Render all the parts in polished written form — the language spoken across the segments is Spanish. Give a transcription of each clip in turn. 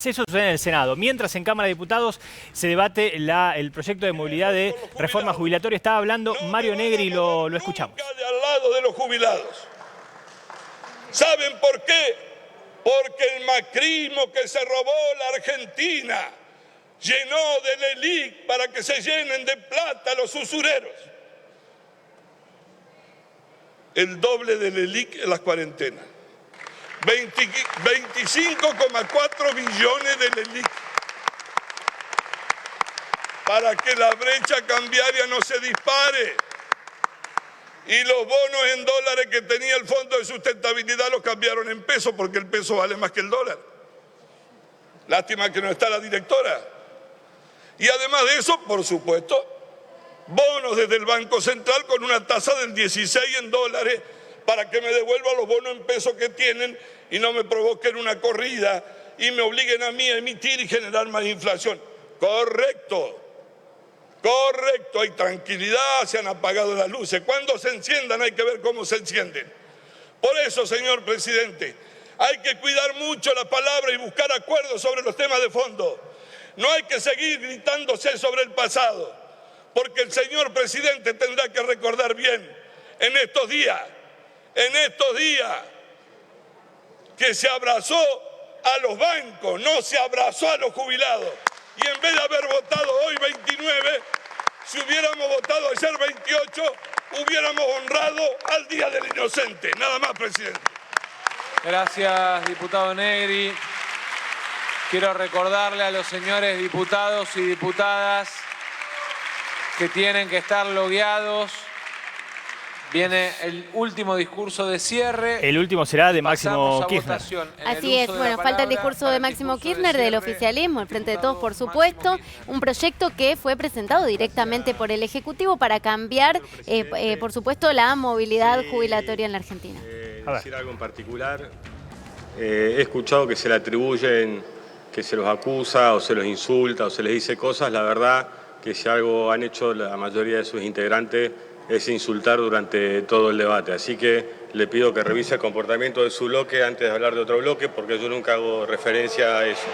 Eso sucede en el Senado. Mientras en Cámara de Diputados se debate el proyecto de movilidad de reforma jubilatoria. Estaba hablando Mario Negri y lo escuchamos. De al lado de los jubilados. ¿Saben por qué? Porque el macrismo que se robó la Argentina llenó del ELIC para que se llenen de plata los usureros. El doble del ELIC en las cuarentenas. 25,4 billones del ELIC. Para que la brecha cambiaria no se dispare. Y los bonos en dólares que tenía el Fondo de Sustentabilidad los cambiaron en pesos porque el peso vale más que el dólar. Lástima que no está la directora. Y además de eso, por supuesto, bonos desde el Banco Central con una tasa del 16 en dólares para que me devuelvan los bonos en pesos que tienen y no me provoquen una corrida y me obliguen a mí a emitir y generar más inflación. Correcto. Correcto, hay tranquilidad, se han apagado las luces. Cuando se enciendan hay que ver cómo se encienden. Por eso, señor presidente, hay que cuidar mucho la palabra y buscar acuerdos sobre los temas de fondo. No hay que seguir gritándose sobre el pasado, porque el señor presidente tendrá que recordar bien en estos días, que se abrazó a los bancos, no se abrazó a los jubilados. Y en vez de haber votado hoy 29, si hubiéramos votado ayer 28, hubiéramos honrado al Día del Inocente. Nada más, presidente. Gracias, diputado Negri. Quiero recordarle a los señores diputados y diputadas que tienen que estar logueados. Viene el último discurso de cierre. El último será de Máximo Kirchner. Así es, bueno, falta el discurso de Máximo Kirchner del oficialismo, el Frente de Todos, por supuesto. Un proyecto que fue presentado directamente por el Ejecutivo para cambiar, por supuesto, la movilidad jubilatoria en la Argentina. Decir algo en particular. He escuchado que se le atribuyen, que se los acusa o se los insulta o se les dice cosas. La verdad que si algo han hecho la mayoría de sus integrantes es insultar durante todo el debate. Así que le pido que revise el comportamiento de su bloque antes de hablar de otro bloque, porque yo nunca hago referencia a eso.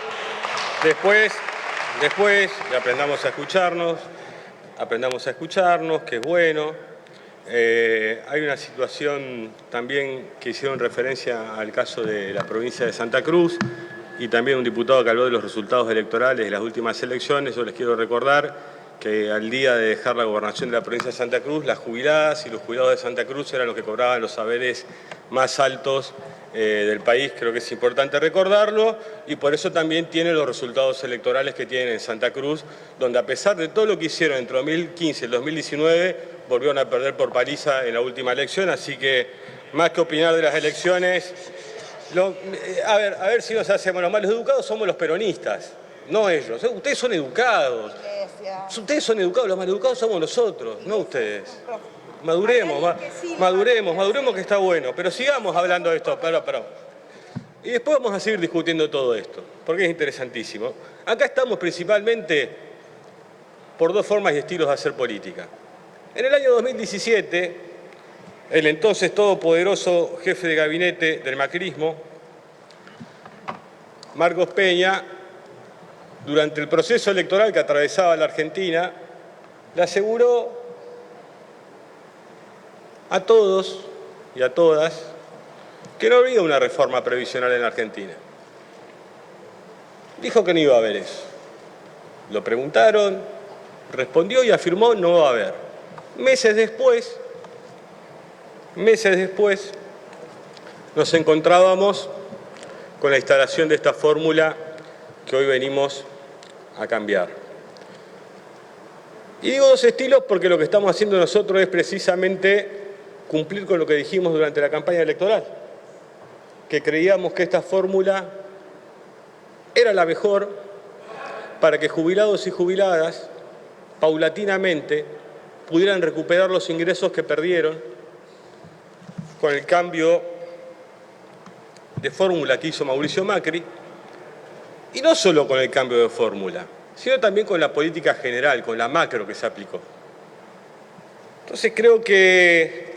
Después aprendamos a escucharnos, que es bueno. Hay una situación también que hicieron referencia al caso de la provincia de Santa Cruz y también un diputado que habló de los resultados electorales de las últimas elecciones. Yo les quiero recordar que al día de dejar la gobernación de la provincia de Santa Cruz, las jubiladas y los jubilados de Santa Cruz eran los que cobraban los saberes más altos del país. Creo que es importante recordarlo y por eso también tiene los resultados electorales que tienen en Santa Cruz, donde a pesar de todo lo que hicieron entre 2015 y el 2019, volvieron a perder por paliza en la última elección. Así que, más que opinar de las elecciones, a ver si nos hacemos los malos educados, somos los peronistas, no ellos. Ustedes son educados. Ustedes son educados, los maleducados somos nosotros, no ustedes. Maduremos, que está bueno. Pero sigamos hablando de esto, Y después vamos a seguir discutiendo todo esto, porque es interesantísimo. Acá estamos principalmente por dos formas y estilos de hacer política. En el año 2017, el entonces todopoderoso jefe de gabinete del macrismo, Marcos Peña, durante el proceso electoral que atravesaba la Argentina, le aseguró a todos y a todas que no había una reforma previsional en la Argentina. Dijo que no iba a haber eso. Lo preguntaron, respondió y afirmó no va a haber. Meses después, nos encontrábamos con la instalación de esta fórmula que hoy venimos a cambiar. Y digo dos estilos porque lo que estamos haciendo nosotros es precisamente cumplir con lo que dijimos durante la campaña electoral, que creíamos que esta fórmula era la mejor para que jubilados y jubiladas paulatinamente pudieran recuperar los ingresos que perdieron con el cambio de fórmula que hizo Mauricio Macri. Y no solo con el cambio de fórmula, sino también con la política general, con la macro que se aplicó. Entonces creo que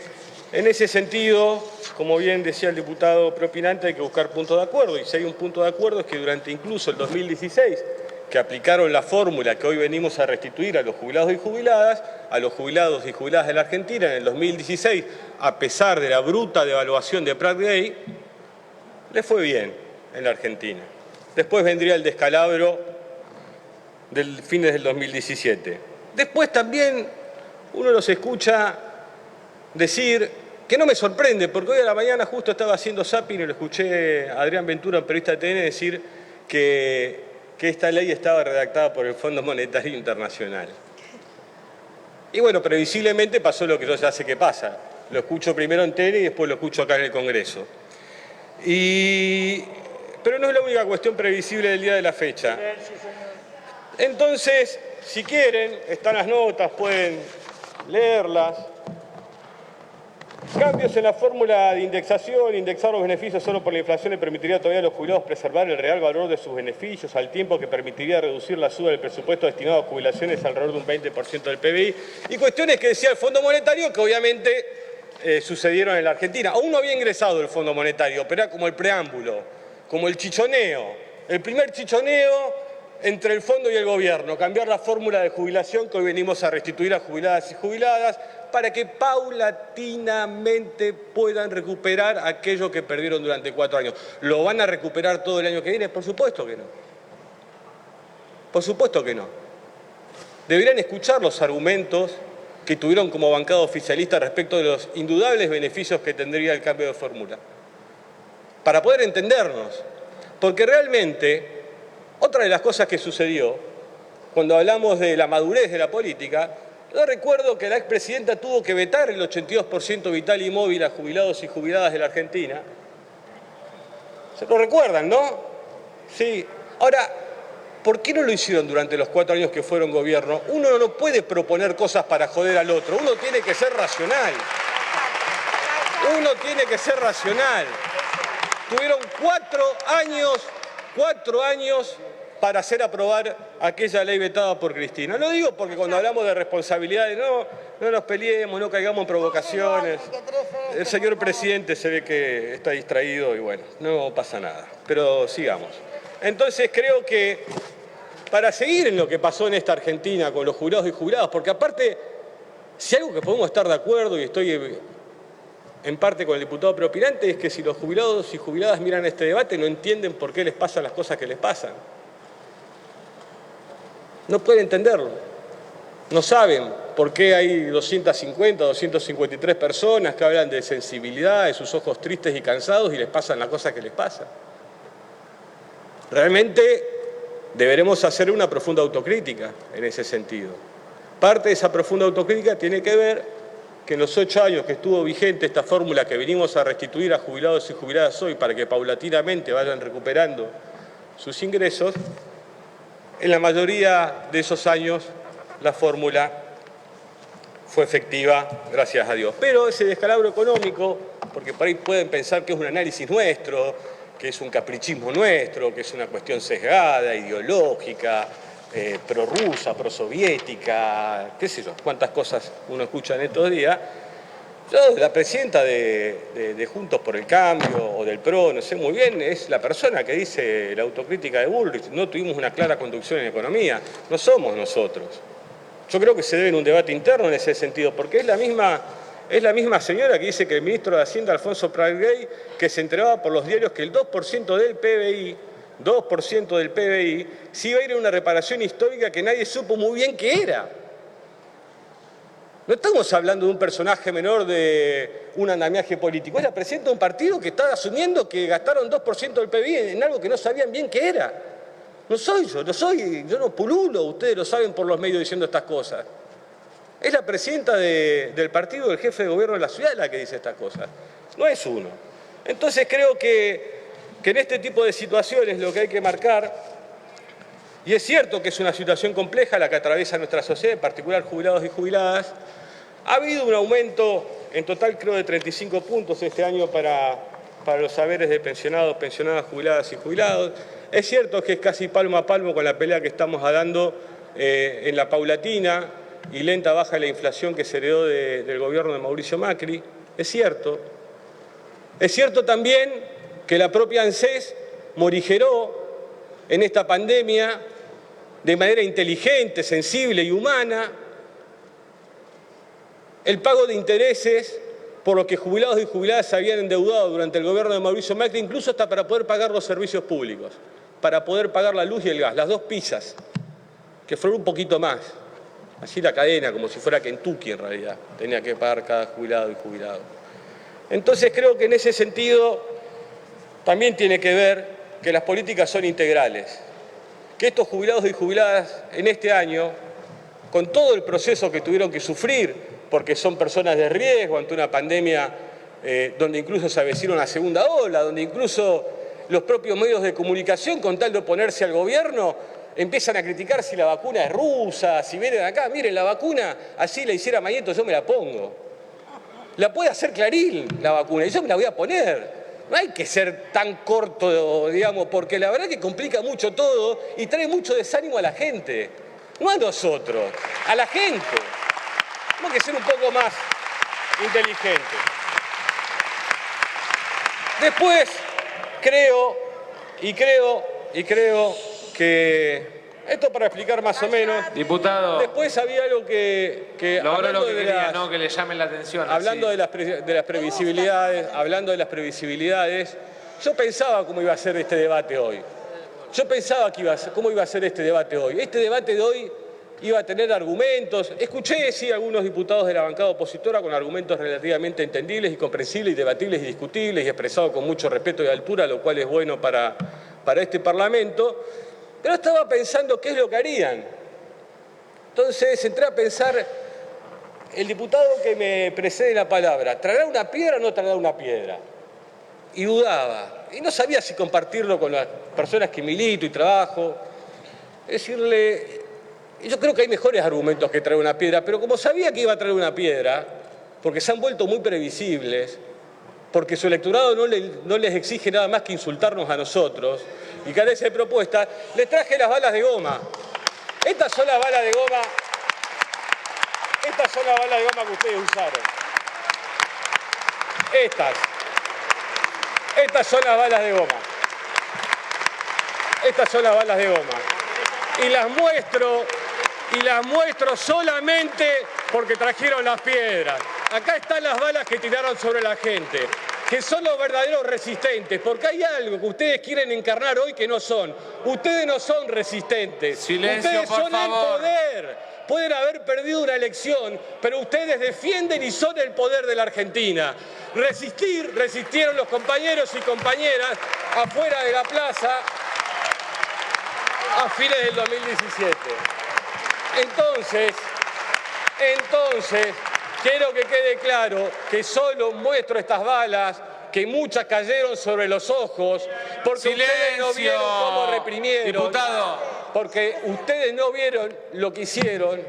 En ese sentido, como bien decía el diputado preopinante, hay que buscar puntos de acuerdo. Y si hay un punto de acuerdo es que durante incluso el 2016, que aplicaron la fórmula que hoy venimos a restituir a los jubilados y jubiladas, a los jubilados y jubiladas de la Argentina en el 2016, a pesar de la bruta devaluación de Pratt Gay, le fue bien en la Argentina. Después vendría el descalabro del fines del 2017. Después también uno los escucha decir, que no me sorprende, porque hoy a la mañana justo estaba haciendo zapping y lo escuché a Adrián Ventura, un periodista de TN, decir que esta ley estaba redactada por el Fondo Monetario Internacional. Y bueno, previsiblemente pasó lo que yo ya sé que pasa. Lo escucho primero en TN y después lo escucho acá en el Congreso. Pero no es la única cuestión previsible del día de la fecha. Entonces, si quieren, están las notas, pueden leerlas. Cambios en la fórmula de indexación. Indexar los beneficios solo por la inflación le permitiría todavía a los jubilados preservar el real valor de sus beneficios, al tiempo que permitiría reducir la suba del presupuesto destinado a jubilaciones alrededor de un 20% del PBI. Y cuestiones que decía el Fondo Monetario que obviamente sucedieron en la Argentina. Aún no había ingresado el Fondo Monetario, pero era como el preámbulo, como el chichoneo. El primer chichoneo entre el fondo y el gobierno, cambiar la fórmula de jubilación que hoy venimos a restituir a jubiladas y jubiladas, para que paulatinamente puedan recuperar aquello que perdieron durante 4 años. ¿Lo van a recuperar todo el año que viene? Por supuesto que no. Por supuesto que no. Deberían escuchar los argumentos que tuvieron como bancada oficialista respecto de los indudables beneficios que tendría el cambio de fórmula. Para poder entendernos. Porque realmente, otra de las cosas que sucedió, cuando hablamos de la madurez de la política, yo recuerdo que la expresidenta tuvo que vetar el 82% vital y móvil a jubilados y jubiladas de la Argentina. ¿Se lo recuerdan, no? Sí. Ahora, ¿por qué no lo hicieron durante los 4 años que fueron gobierno? Uno no puede proponer cosas para joder al otro. Uno tiene que ser racional. Uno tiene que ser racional. Tuvieron 4 años para hacer aprobar aquella ley vetada por Cristina. Lo digo porque cuando hablamos de responsabilidades, no nos peleemos, no caigamos en provocaciones. El señor presidente se ve que está distraído y bueno, no pasa nada. Pero sigamos. Entonces creo que para seguir en lo que pasó en esta Argentina con los jubilados y jubiladas, porque aparte, si algo que podemos estar de acuerdo, y estoy en parte con el diputado preopinante, es que si los jubilados y jubiladas miran este debate no entienden por qué les pasan las cosas que les pasan. No pueden entenderlo. No saben por qué hay 250, 253 personas que hablan de sensibilidad, de sus ojos tristes y cansados y les pasan las cosas que les pasan. Realmente deberemos hacer una profunda autocrítica en ese sentido. Parte de esa profunda autocrítica tiene que ver que en los 8 años que estuvo vigente esta fórmula que venimos a restituir a jubilados y jubiladas hoy para que paulatinamente vayan recuperando sus ingresos, en la mayoría de esos años la fórmula fue efectiva, gracias a Dios. Pero ese descalabro económico, porque por ahí pueden pensar que es un análisis nuestro, que es un caprichismo nuestro, que es una cuestión sesgada, ideológica, prorrusa, prosoviética, qué sé yo, cuántas cosas uno escucha en estos días. Yo, la presidenta de Juntos por el Cambio o del PRO, no sé muy bien, es la persona que dice la autocrítica de Bullrich. No tuvimos una clara conducción en economía, no somos nosotros. Yo creo que se debe en un debate interno en ese sentido, porque es la misma señora que dice que el ministro de Hacienda, Alfonso Prat Gay, que se enteraba por los diarios que el 2% del PBI, 2% del PBI, se iba a ir a una reparación histórica que nadie supo muy bien qué era. No estamos hablando de un personaje menor de un andamiaje político. Es la presidenta de un partido que está asumiendo que gastaron 2% del PBI en algo que no sabían bien qué era. No soy yo, yo no pululo, ustedes lo saben por los medios diciendo estas cosas. Es la presidenta del partido del jefe de gobierno de la ciudad la que dice estas cosas. No es uno. Entonces creo que en este tipo de situaciones lo que hay que marcar, y es cierto que es una situación compleja la que atraviesa nuestra sociedad, en particular jubilados y jubiladas. Ha habido un aumento en total creo de 35 puntos este año para los saberes de pensionados, pensionadas, jubiladas y jubilados. Es cierto que es casi palmo a palmo con la pelea que estamos dando en la paulatina y lenta baja de la inflación que se heredó del gobierno de Mauricio Macri. Es cierto. Es cierto también que la propia ANSES morigeró en esta pandemia de manera inteligente, sensible y humana el pago de intereses por lo que jubilados y jubiladas se habían endeudado durante el gobierno de Mauricio Macri, incluso hasta para poder pagar los servicios públicos, para poder pagar la luz y el gas, las 2 pizzas, que fueron un poquito más. Así la cadena, como si fuera Kentucky en realidad, tenía que pagar cada jubilado y jubilado. Entonces creo que en ese sentido también tiene que ver que las políticas son integrales, que estos jubilados y jubiladas en este año, con todo el proceso que tuvieron que sufrir, porque son personas de riesgo ante una pandemia donde incluso se avecina una segunda ola, donde incluso los propios medios de comunicación, con tal de oponerse al gobierno, empiezan a criticar si la vacuna es rusa, si vienen acá. Miren, la vacuna, así la hiciera Mañeto, yo me la pongo. La puede hacer Clarín, la vacuna, y yo me la voy a poner. No hay que ser tan corto, digamos, porque la verdad que complica mucho todo y trae mucho desánimo a la gente. No a nosotros, a la gente. Tenemos que ser un poco más inteligentes. Después, creo que esto para explicar más o menos. Diputado. Después había algo que logró lo que quería, no que le llamen la atención. Hablando de las previsibilidades, yo pensaba cómo iba a ser este debate hoy. Cómo iba a ser este debate hoy. Este debate de hoy iba a tener argumentos. Escuché, sí, algunos diputados de la bancada opositora con argumentos relativamente entendibles y comprensibles y debatibles y discutibles y expresados con mucho respeto y altura, lo cual es bueno para este Parlamento. Pero estaba pensando qué es lo que harían. Entonces entré a pensar, el diputado que me precede la palabra, ¿traerá una piedra o no traerá una piedra? Y dudaba. Y no sabía si compartirlo con las personas que milito y trabajo. Decirle, yo creo que hay mejores argumentos que traer una piedra, pero como sabía que iba a traer una piedra, porque se han vuelto muy previsibles, porque su electorado no les exige nada más que insultarnos a nosotros y carece de propuesta, les traje las balas de goma. Estas son las balas de goma que ustedes usaron. Estas son las balas de goma. Estas son las balas de goma. Y las muestro solamente porque trajeron las piedras. Acá están las balas que tiraron sobre la gente, que son los verdaderos resistentes, porque hay algo que ustedes quieren encarnar hoy que no son. Ustedes no son resistentes. Silencio, ustedes por son favor. el poder. Pueden haber perdido una elección, pero ustedes defienden y son el poder de la Argentina. Resistieron los compañeros y compañeras afuera de la plaza a fines del 2017. Entonces, quiero que quede claro que solo muestro estas balas, que muchas cayeron sobre los ojos, porque ustedes no vieron cómo reprimieron. Diputado. Porque ustedes no vieron lo que hicieron.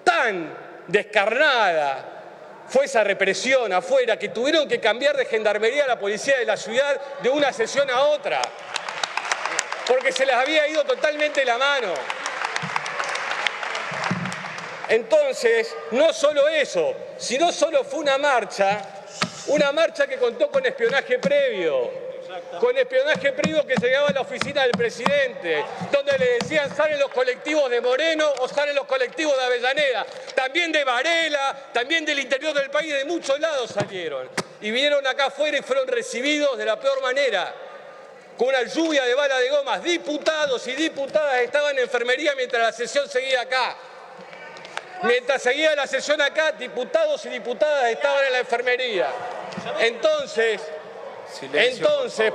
Tan descarnada fue esa represión afuera que tuvieron que cambiar de gendarmería a la policía de la ciudad de una sesión a otra. Porque se les había ido totalmente la mano. Entonces, no solo eso, sino solo fue una marcha que contó con espionaje previo. Con espionaje previo que llegaba a la oficina del presidente, donde le decían salen los colectivos de Moreno o salen los colectivos de Avellaneda, también de Varela, también del interior del país, de muchos lados salieron. Y vinieron acá afuera y fueron recibidos de la peor manera, con una lluvia de balas de gomas. Diputados y diputadas estaban en enfermería mientras la sesión seguía acá. Mientras seguía la sesión acá, diputados y diputadas estaban en la enfermería. Entonces,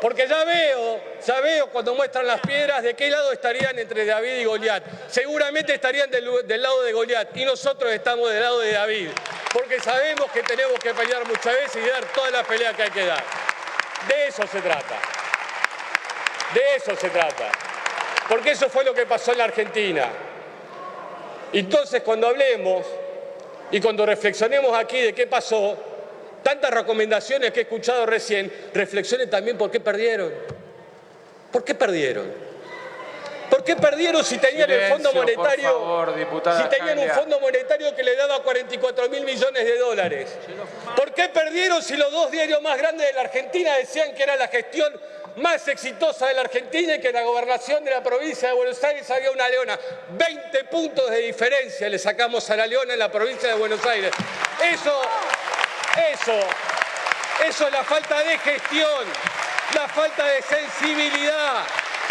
porque ya veo cuando muestran las piedras de qué lado estarían entre David y Goliat. Seguramente estarían del lado de Goliat y nosotros estamos del lado de David, porque sabemos que tenemos que pelear muchas veces y dar toda la pelea que hay que dar. De eso se trata. Porque eso fue lo que pasó en la Argentina. Entonces, cuando hablemos y cuando reflexionemos aquí de qué pasó, tantas recomendaciones que he escuchado recién, reflexionen también por qué perdieron. ¿Por qué perdieron? qué perdieron si tenían el Fondo Monetario? Por favor, diputada si tenían un Fondo Monetario que le daba 44.000 millones de dólares. ¿Por qué perdieron si los dos diarios más grandes de la Argentina decían que era la gestión más exitosa de la Argentina y que en la gobernación de la provincia de Buenos Aires había una leona? 20 puntos de diferencia le sacamos a la leona en la provincia de Buenos Aires. Eso es la falta de gestión, la falta de sensibilidad,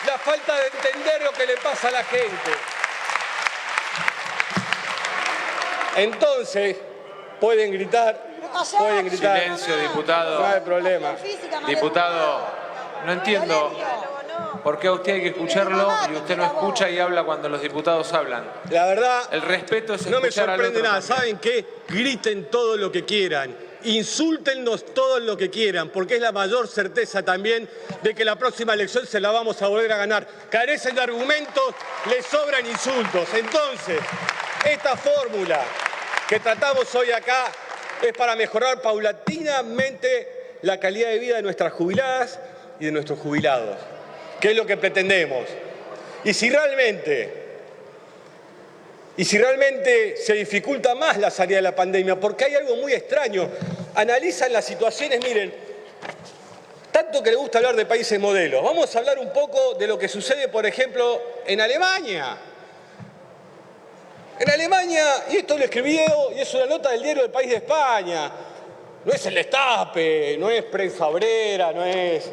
la falta de entender lo que le pasa a la gente. Entonces, pueden gritar. Silencio, diputado. No hay problema. Diputado, no entiendo por qué a usted hay que escucharlo y usted no escucha y habla cuando los diputados hablan. La verdad, el respeto es no me escuchar al sorprende otro nada. también. ¿Saben qué? Griten todo lo que quieran. Insúltennos todo lo que quieran, porque es la mayor certeza también de que la próxima elección se la vamos a volver a ganar. Carecen de argumentos, les sobran insultos. Entonces, esta fórmula que tratamos hoy acá es para mejorar paulatinamente la calidad de vida de nuestras jubiladas y de nuestros jubilados, que es lo que pretendemos. Y si realmente se dificulta más la salida de la pandemia, porque hay algo muy extraño. Analizan las situaciones, miren, tanto que le gusta hablar de países modelos. Vamos a hablar un poco de lo que sucede, por ejemplo, en Alemania. En Alemania, y esto lo escribí y es una nota del diario El País de España, no es El Destape, no es Prensa Obrera, no es...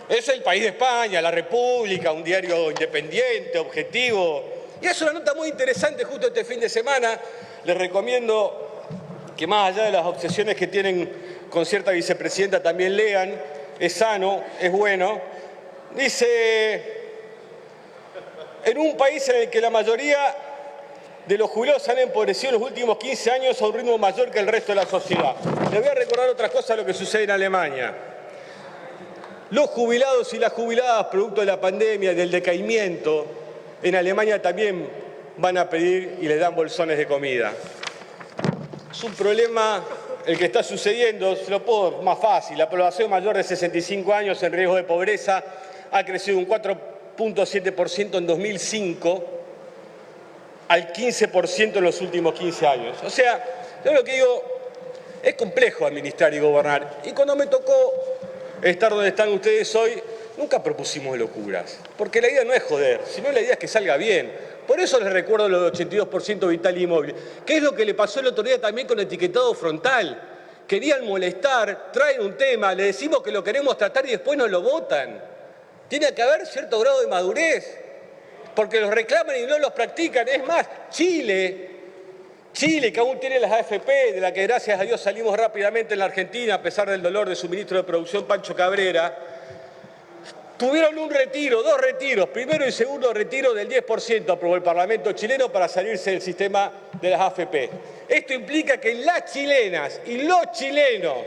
Es El País de España, La República, un diario independiente, objetivo. Y es una nota muy interesante justo este fin de semana. Les recomiendo que más allá de las obsesiones que tienen con cierta vicepresidenta también lean. Es sano, es bueno. Dice, en un país en el que la mayoría de los jubilados se han empobrecido en los últimos 15 años a un ritmo mayor que el resto de la sociedad. Les voy a recordar otras cosas de lo que sucede en Alemania. Los jubilados y las jubiladas, producto de la pandemia y del decaimiento, en Alemania también van a pedir y les dan bolsones de comida. Es un problema el que está sucediendo, se lo puedo más fácil. La población mayor de 65 años en riesgo de pobreza ha crecido un 4.7% en 2005 al 15% en los últimos 15 años. O sea, yo lo que digo, es complejo administrar y gobernar. Y cuando me tocó estar donde están ustedes hoy, nunca propusimos locuras, porque la idea no es joder, sino la idea es que salga bien. Por eso les recuerdo lo del 82% vital y móvil, que es lo que le pasó el otro día también con el etiquetado frontal. Querían molestar, traen un tema, le decimos que lo queremos tratar y después nos lo votan. Tiene que haber cierto grado de madurez, porque los reclaman y no los practican. Es más, Chile, que aún tiene las AFP, de la que gracias a Dios salimos rápidamente en la Argentina, a pesar del dolor de su ministro de Producción, Pancho Cabrera, tuvieron un retiro, dos retiros, primero y segundo retiro del 10%, aprobó el Parlamento chileno para salirse del sistema de las AFP. Esto implica que las chilenas y los chilenos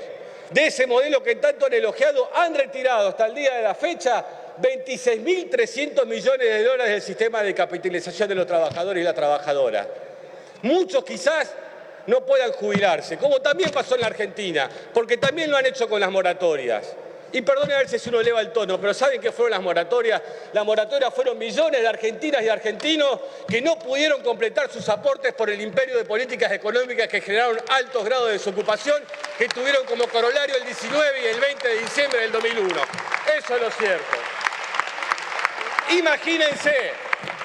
de ese modelo que tanto han elogiado han retirado hasta el día de la fecha 26.300 millones de dólares del sistema de capitalización de los trabajadores y las trabajadoras. Muchos quizás no puedan jubilarse, como también pasó en la Argentina, porque también lo han hecho con las moratorias. Y perdone a ver si uno eleva el tono, pero ¿saben qué fueron las moratorias? Las moratorias fueron millones de argentinas y argentinos que no pudieron completar sus aportes por el imperio de políticas económicas que generaron altos grados de desocupación, que tuvieron como corolario el 19 y el 20 de diciembre del 2001. Eso es lo cierto.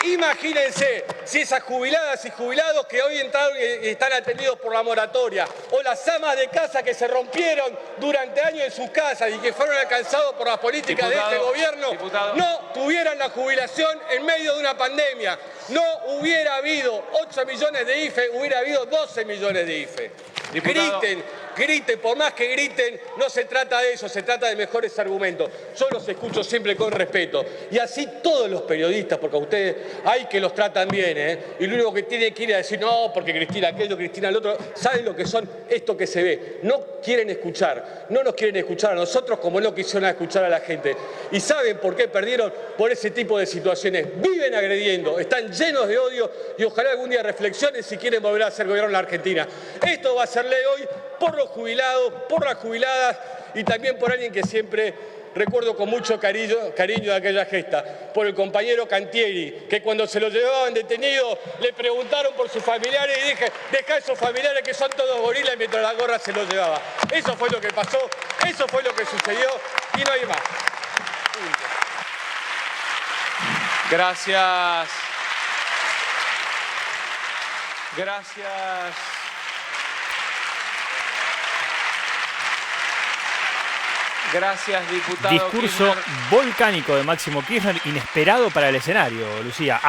Imagínense si esas jubiladas y jubilados que hoy entraron y están atendidos por la moratoria, o las amas de casa que se rompieron durante años en sus casas y que fueron alcanzados por las políticas de este gobierno, no tuvieran la jubilación en medio de una pandemia. No hubiera habido 8 millones de IFE, hubiera habido 12 millones de IFE. Griten, por más que griten, no se trata de eso, se trata de mejores argumentos. Yo los escucho siempre con respeto. Y así todos los periodistas, porque a ustedes hay que los tratan bien, y lo único que tienen que ir a decir, no, porque Cristina aquello, Cristina el otro, saben lo que son esto que se ve. No quieren escuchar, no nos quieren escuchar a nosotros como no quisieron escuchar a la gente. ¿Y saben por qué perdieron? Por ese tipo de situaciones. Viven agrediendo, están llenos de odio y ojalá algún día reflexionen si quieren volver a ser gobierno en la Argentina. Esto va a ser ley hoy por los jubilados, por las jubiladas y también por alguien que siempre recuerdo con mucho cariño de aquella gesta, por el compañero Cantieri, que cuando se lo llevaban detenido le preguntaron por sus familiares y dije, deja a esos familiares que son todos gorilas mientras la gorra se los llevaba. Eso fue lo que pasó, eso fue lo que sucedió y no hay más. Gracias. Gracias. Gracias, diputado Discurso Kirchner. volcánico de Máximo Kirchner, inesperado para el escenario, Lucía.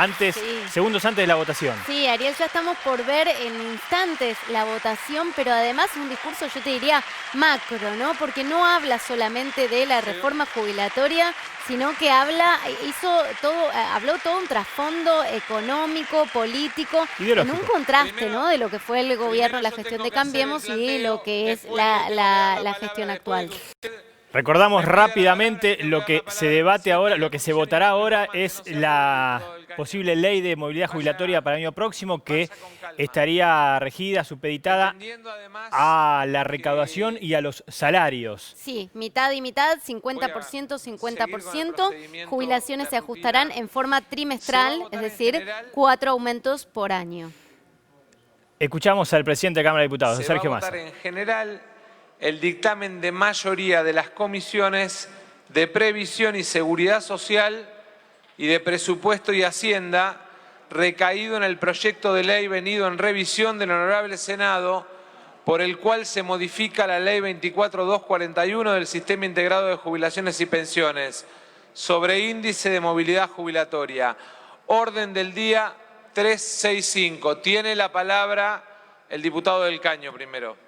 Segundos antes de la votación. Sí, Ariel, ya estamos por ver en instantes la votación, pero además un discurso, yo te diría, macro, ¿no? Porque no habla solamente de la reforma jubilatoria, sino que habló todo un trasfondo económico, político, ideológico. en un contraste, ¿no? De lo que fue el gobierno, la gestión de Cambiemos y lo que es la gestión actual. Recordamos rápidamente lo que se debate ahora, lo que se votará ahora es la posible ley de movilidad jubilatoria para el año próximo, que estaría regida, supeditada a la recaudación y a los salarios. Sí, mitad y mitad, 50%, 50%. Jubilaciones se ajustarán en forma trimestral, es decir, 4 aumentos por año. Escuchamos al presidente de la Cámara de Diputados, Sergio Massa. Se va a votar en general el dictamen de mayoría de las comisiones de Previsión y Seguridad Social y de Presupuesto y Hacienda, recaído en el proyecto de ley venido en revisión del Honorable Senado, por el cual se modifica la Ley 24.241 del Sistema Integrado de Jubilaciones y Pensiones, sobre índice de movilidad jubilatoria. Orden del día 365. Tiene la palabra el diputado del Caño primero.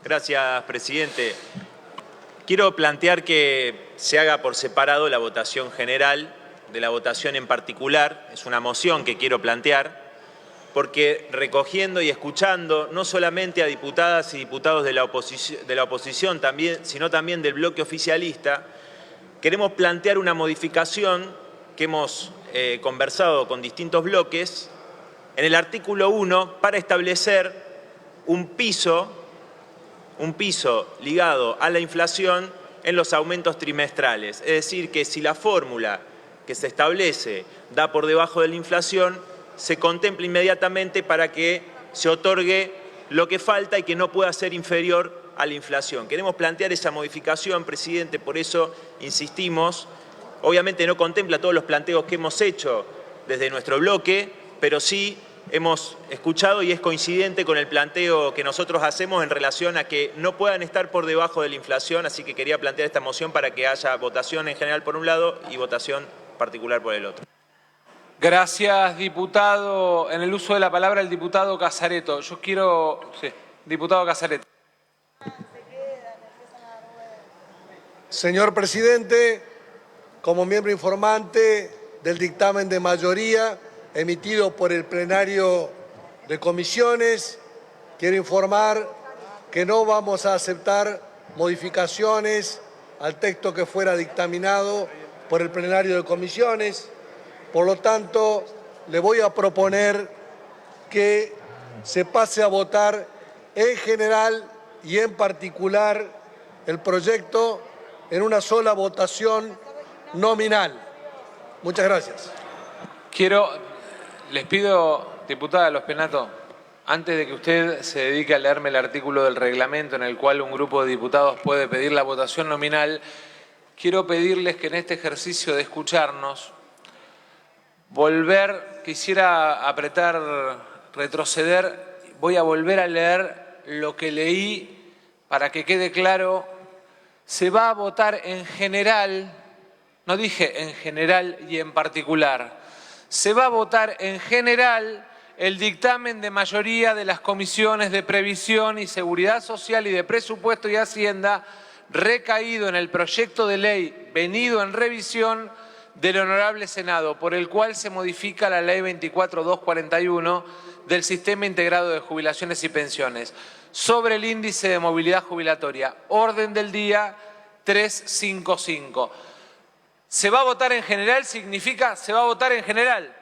Gracias, presidente. Quiero plantear que se haga por separado la votación general de la votación en particular. Es una moción que quiero plantear, porque recogiendo y escuchando no solamente a diputadas y diputados de la oposición sino también del bloque oficialista, queremos plantear una modificación que hemos conversado con distintos bloques en el artículo 1 para establecer un piso ligado a la inflación en los aumentos trimestrales. Es decir, que si la fórmula que se establece da por debajo de la inflación, se contempla inmediatamente para que se otorgue lo que falta y que no pueda ser inferior a la inflación. Queremos plantear esa modificación, presidente, por eso insistimos. Obviamente no contempla todos los planteos que hemos hecho desde nuestro bloque, pero sí hemos escuchado y es coincidente con el planteo que nosotros hacemos en relación a que no puedan estar por debajo de la inflación, así que quería plantear esta moción para que haya votación en general por un lado y votación particular por el otro. Gracias, diputado. En el uso de la palabra, el diputado Casareto. Yo quiero... Sí, diputado Casareto. Señor presidente, como miembro informante del dictamen de mayoría emitido por el plenario de comisiones, quiero informar que no vamos a aceptar modificaciones al texto que fuera dictaminado por el plenario de comisiones. Por lo tanto, le voy a proponer que se pase a votar en general y en particular el proyecto en una sola votación nominal. Muchas gracias. Les pido, diputada Los Penato, antes de que usted se dedique a leerme el artículo del reglamento en el cual un grupo de diputados puede pedir la votación nominal, quiero pedirles que en este ejercicio de escucharnos, quisiera retroceder, voy a volver a leer lo que leí para que quede claro. Se va a votar en general, no dije en general y en particular, se va a votar en general el dictamen de mayoría de las comisiones de Previsión y Seguridad Social y de Presupuesto y Hacienda, recaído en el proyecto de ley venido en revisión del Honorable Senado, por el cual se modifica la Ley 24.241 del Sistema Integrado de Jubilaciones y Pensiones, sobre el índice de movilidad jubilatoria. Orden del día 355. Se va a votar en general, significa se va a votar en general.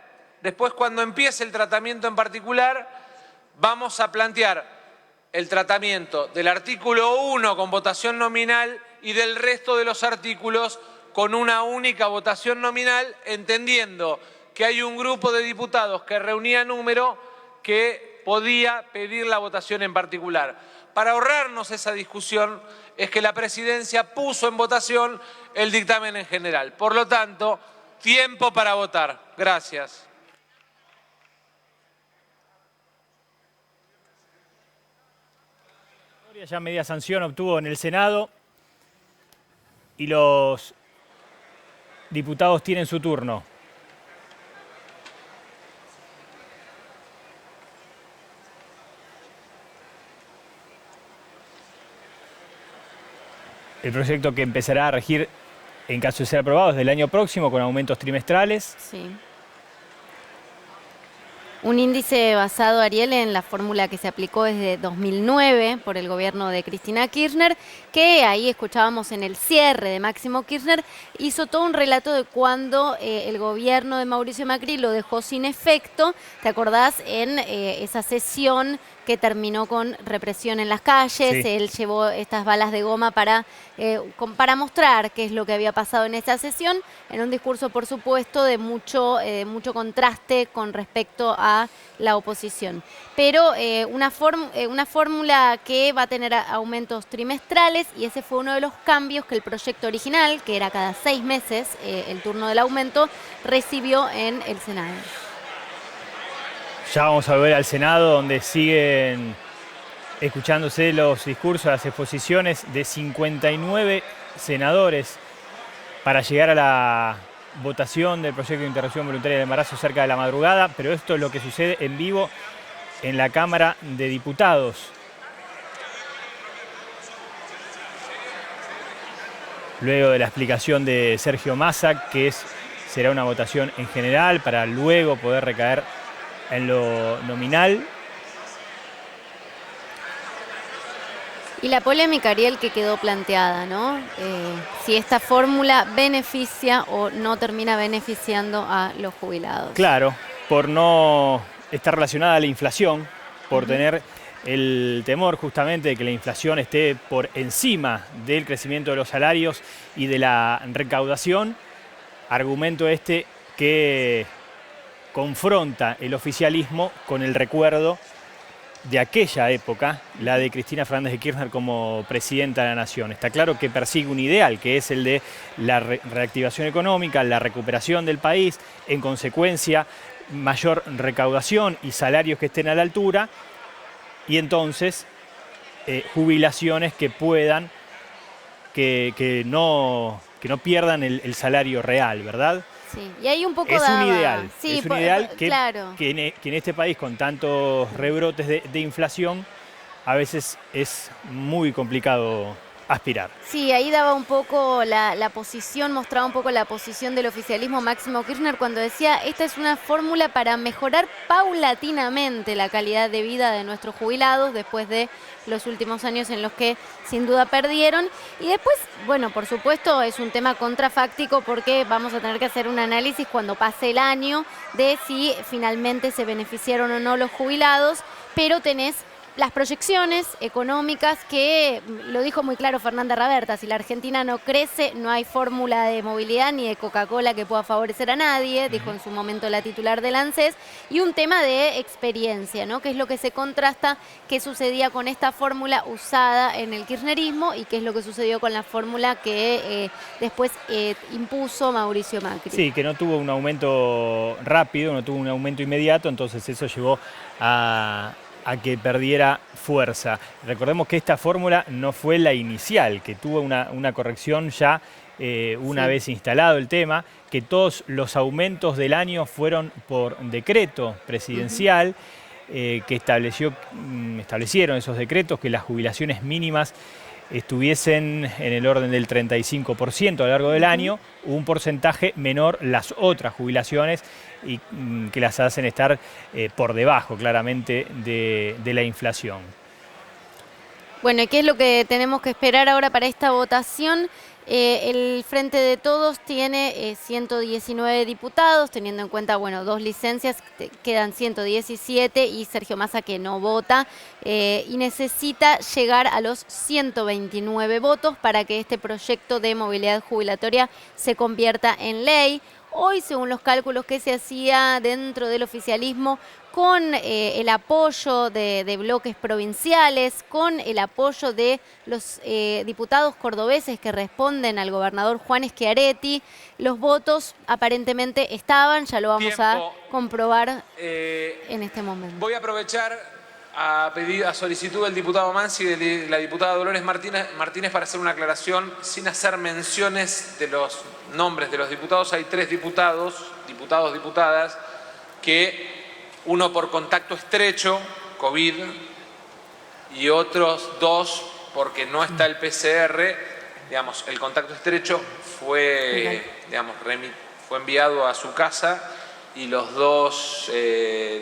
Después, cuando empiece el tratamiento en particular, vamos a plantear el tratamiento del artículo 1 con votación nominal y del resto de los artículos con una única votación nominal, entendiendo que hay un grupo de diputados que reunía número que podía pedir la votación en particular. Para ahorrarnos esa discusión es que la Presidencia puso en votación el dictamen en general. Por lo tanto, tiempo para votar. Gracias. Ya media sanción obtuvo en el Senado y los diputados tienen su turno. El proyecto que empezará a regir, en caso de ser aprobado, desde el año próximo, con aumentos trimestrales. Sí. Un índice basado, Ariel, en la fórmula que se aplicó desde 2009 por el gobierno de Cristina Kirchner, que ahí escuchábamos en el cierre de Máximo Kirchner, hizo todo un relato de cuando el gobierno de Mauricio Macri lo dejó sin efecto. ¿Te acordás? En esa sesión que terminó con represión en las calles, Sí. Él llevó estas balas de goma para mostrar qué es lo que había pasado en esa sesión, en un discurso, por supuesto, de mucho contraste con respecto a la oposición. Pero una fórmula que va a tener aumentos trimestrales, y ese fue uno de los cambios que el proyecto original, que era cada 6 meses el turno del aumento, recibió en el Senado. Ya vamos a ver al Senado, donde siguen escuchándose los discursos, las exposiciones de 59 senadores para llegar a la votación del proyecto de interrupción voluntaria del embarazo cerca de la madrugada, pero esto es lo que sucede en vivo en la Cámara de Diputados. Luego de la explicación de Sergio Massa, que será una votación en general para luego poder recaer en lo nominal. Y la polémica, Ariel, que quedó planteada, ¿no? Si esta fórmula beneficia o no termina beneficiando a los jubilados. Claro, por no estar relacionada a la inflación, por tener el temor justamente de que la inflación esté por encima del crecimiento de los salarios y de la recaudación. Argumento este que confronta el oficialismo con el recuerdo de aquella época, la de Cristina Fernández de Kirchner como presidenta de la Nación. Está claro que persigue un ideal, que es el de la reactivación económica, la recuperación del país, en consecuencia, mayor recaudación y salarios que estén a la altura, y entonces jubilaciones que puedan, que no pierdan el salario real, ¿verdad? Sí, y ahí un poco es daba... un ideal, sí, es un ideal claro. que en este país, con tantos rebrotes de inflación, a veces es muy complicado aspirar. Sí, ahí daba un poco la posición, mostraba un poco la posición del oficialismo Máximo Kirchner cuando decía: esta es una fórmula para mejorar paulatinamente la calidad de vida de nuestros jubilados después de los últimos años en los que sin duda perdieron. Y después, bueno, por supuesto es un tema contrafáctico, porque vamos a tener que hacer un análisis cuando pase el año de si finalmente se beneficiaron o no los jubilados, pero tenés las proyecciones económicas que, lo dijo muy claro Fernanda Raberta, si la Argentina no crece, no hay fórmula de movilidad ni de Coca-Cola que pueda favorecer a nadie, dijo en su momento la titular del ANSES, y un tema de experiencia, ¿no? Que es lo que se contrasta, qué sucedía con esta fórmula usada en el kirchnerismo y qué es lo que sucedió con la fórmula que después impuso Mauricio Macri. Sí, que no tuvo un aumento rápido, no tuvo un aumento inmediato, entonces eso llevó a que perdiera fuerza. Recordemos que esta fórmula no fue la inicial, que tuvo una corrección ya una vez instalado el tema, que todos los aumentos del año fueron por decreto presidencial, que establecieron esos decretos que las jubilaciones mínimas estuviesen en el orden del 35% a lo largo del año, un porcentaje menor las otras jubilaciones, y que las hacen estar por debajo claramente de la inflación. Bueno, ¿y qué es lo que tenemos que esperar ahora para esta votación? El Frente de Todos tiene 119 diputados, teniendo en cuenta, bueno, 2 licencias, quedan 117 y Sergio Massa que no vota y necesita llegar a los 129 votos para que este proyecto de movilidad jubilatoria se convierta en ley. Hoy, según los cálculos que se hacía dentro del oficialismo, con el apoyo de bloques provinciales, con el apoyo de los diputados cordobeses que responden al gobernador Juan Schiaretti, los votos aparentemente estaban, ya lo vamos a comprobar en este momento. Voy a aprovechar a solicitud del diputado Mansi y de la diputada Dolores Martínez para hacer una aclaración sin hacer menciones de los nombres de los diputados. Hay 3 diputados, diputadas, que uno por contacto estrecho, COVID, y otros 2 porque no está el PCR. Digamos, el contacto estrecho fue enviado a su casa y los 2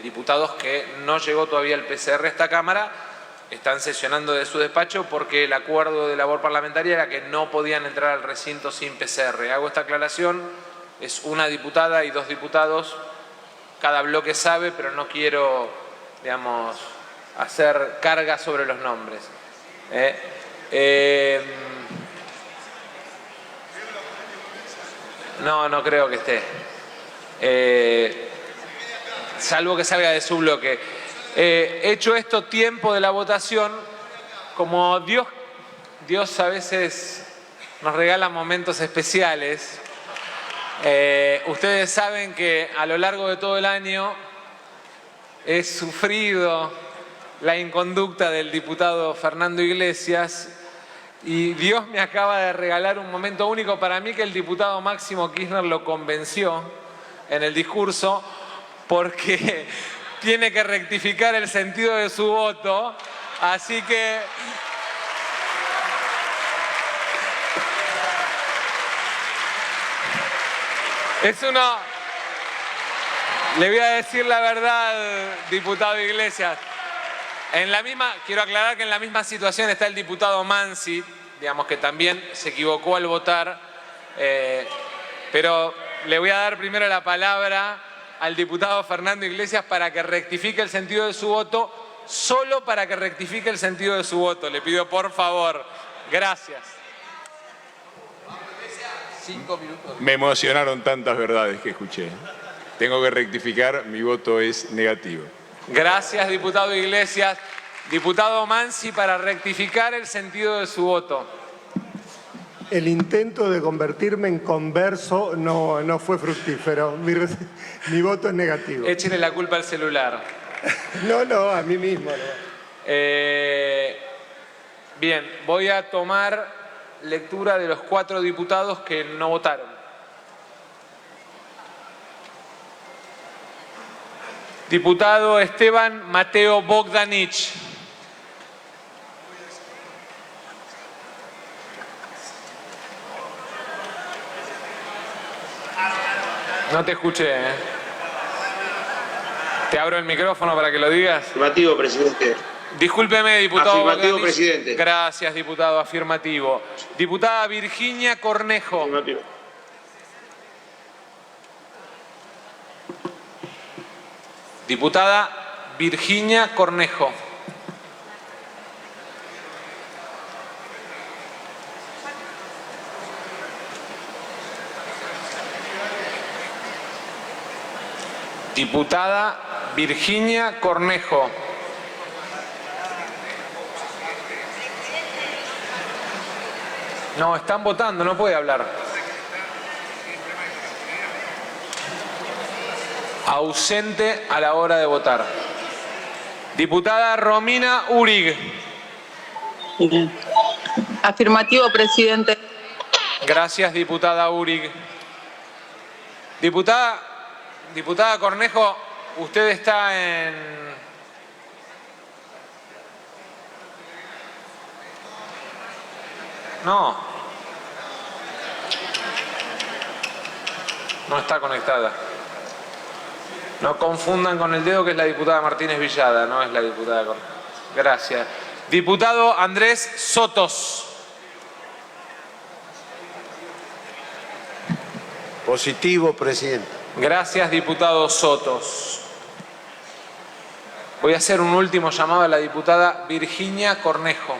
diputados que no llegó todavía el PCR a esta Cámara están sesionando de su despacho porque el acuerdo de labor parlamentaria era que no podían entrar al recinto sin PCR. Hago esta aclaración, es una diputada y 2 diputados. Cada bloque sabe, pero no quiero, digamos, hacer carga sobre los nombres. No creo que esté. Salvo que salga de su bloque. Hecho esto, tiempo de la votación, como Dios a veces nos regala momentos especiales. Ustedes saben que a lo largo de todo el año he sufrido la inconducta del diputado Fernando Iglesias y Dios me acaba de regalar un momento único para mí, que el diputado Máximo Kirchner lo convenció en el discurso, porque tiene que rectificar el sentido de su voto, así que le voy a decir la verdad, diputado Iglesias. Quiero aclarar que en la misma situación está el diputado Mansi, digamos que también se equivocó al votar, pero le voy a dar primero la palabra al diputado Fernando Iglesias para que rectifique el sentido de su voto, solo para que rectifique el sentido de su voto. Le pido por favor. Gracias. 5 minutos. Me emocionaron tantas verdades que escuché. Tengo que rectificar, mi voto es negativo. Gracias, diputado Iglesias. Diputado Mansi, para rectificar el sentido de su voto. El intento de convertirme en converso no fue fructífero. Mi voto es negativo. Échele la culpa al celular. No, a mí mismo. Bien, voy a tomar lectura de los 4 diputados que no votaron. Diputado Esteban Mateo Bogdanich. No te escuché, ¿eh? Te abro el micrófono para que lo digas. Afirmativo, presidente. Discúlpeme, diputado. Afirmativo, Bogdanich. presidente. Gracias, diputado. Afirmativo. Diputada Virginia Cornejo. Afirmativo. Diputada Virginia Cornejo. Diputada Virginia Cornejo. No, están votando, no puede hablar. Ausente a la hora de votar. Diputada Romina Urig. Afirmativo, presidente. Gracias, diputada Urig. Diputada Cornejo, usted está en... No está conectada. No confundan con el dedo, que es la diputada Martínez Villada, no es la diputada Cornejo. Gracias. Diputado Andrés Sotos. Positivo, presidente. Gracias, diputado Sotos. Voy a hacer un último llamado a la diputada Virginia Cornejo.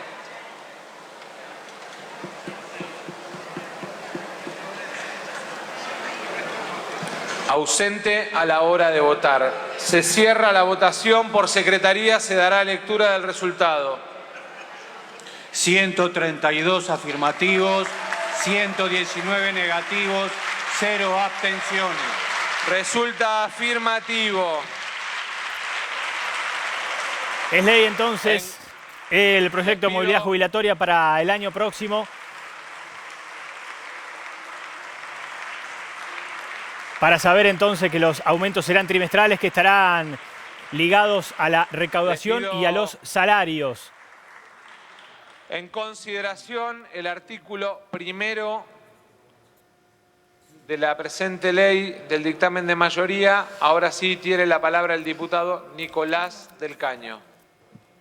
Ausente a la hora de votar. Se cierra la votación. Por secretaría se dará lectura del resultado. 132 afirmativos, 119 negativos, 0 abstenciones. Resulta afirmativo. Es ley entonces el proyecto de movilidad jubilatoria para el año próximo. Para saber entonces que los aumentos serán trimestrales, que estarán ligados a la recaudación y a los salarios. En consideración, el artículo primero de la presente ley del dictamen de mayoría, ahora sí tiene la palabra el diputado Nicolás del Caño.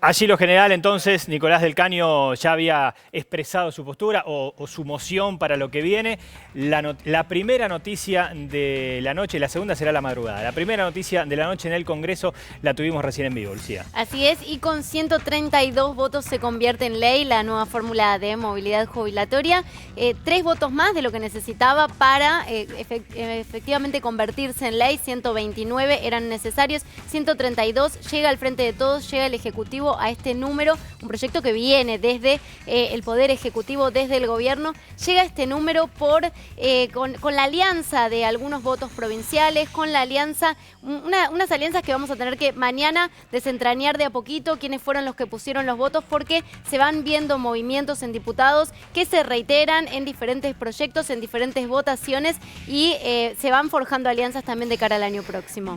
Allí lo general, entonces, Nicolás del Caño ya había expresado su postura o su moción para lo que viene. La primera noticia de la noche, la segunda será la madrugada. La primera noticia de la noche en el Congreso la tuvimos recién en vivo, Lucía. Así es, y con 132 votos se convierte en ley la nueva fórmula de movilidad jubilatoria. 3 votos más de lo que necesitaba para efectivamente convertirse en ley. 129 eran necesarios, 132 llega al frente de todos, llega el Ejecutivo a este número, un proyecto que viene desde el Poder Ejecutivo, desde el Gobierno, llega a este número con la alianza de algunos votos provinciales, con la alianza, unas alianzas que vamos a tener que mañana desentrañar de a poquito quiénes fueron los que pusieron los votos, porque se van viendo movimientos en diputados que se reiteran en diferentes proyectos, en diferentes votaciones, y se van forjando alianzas también de cara al año próximo.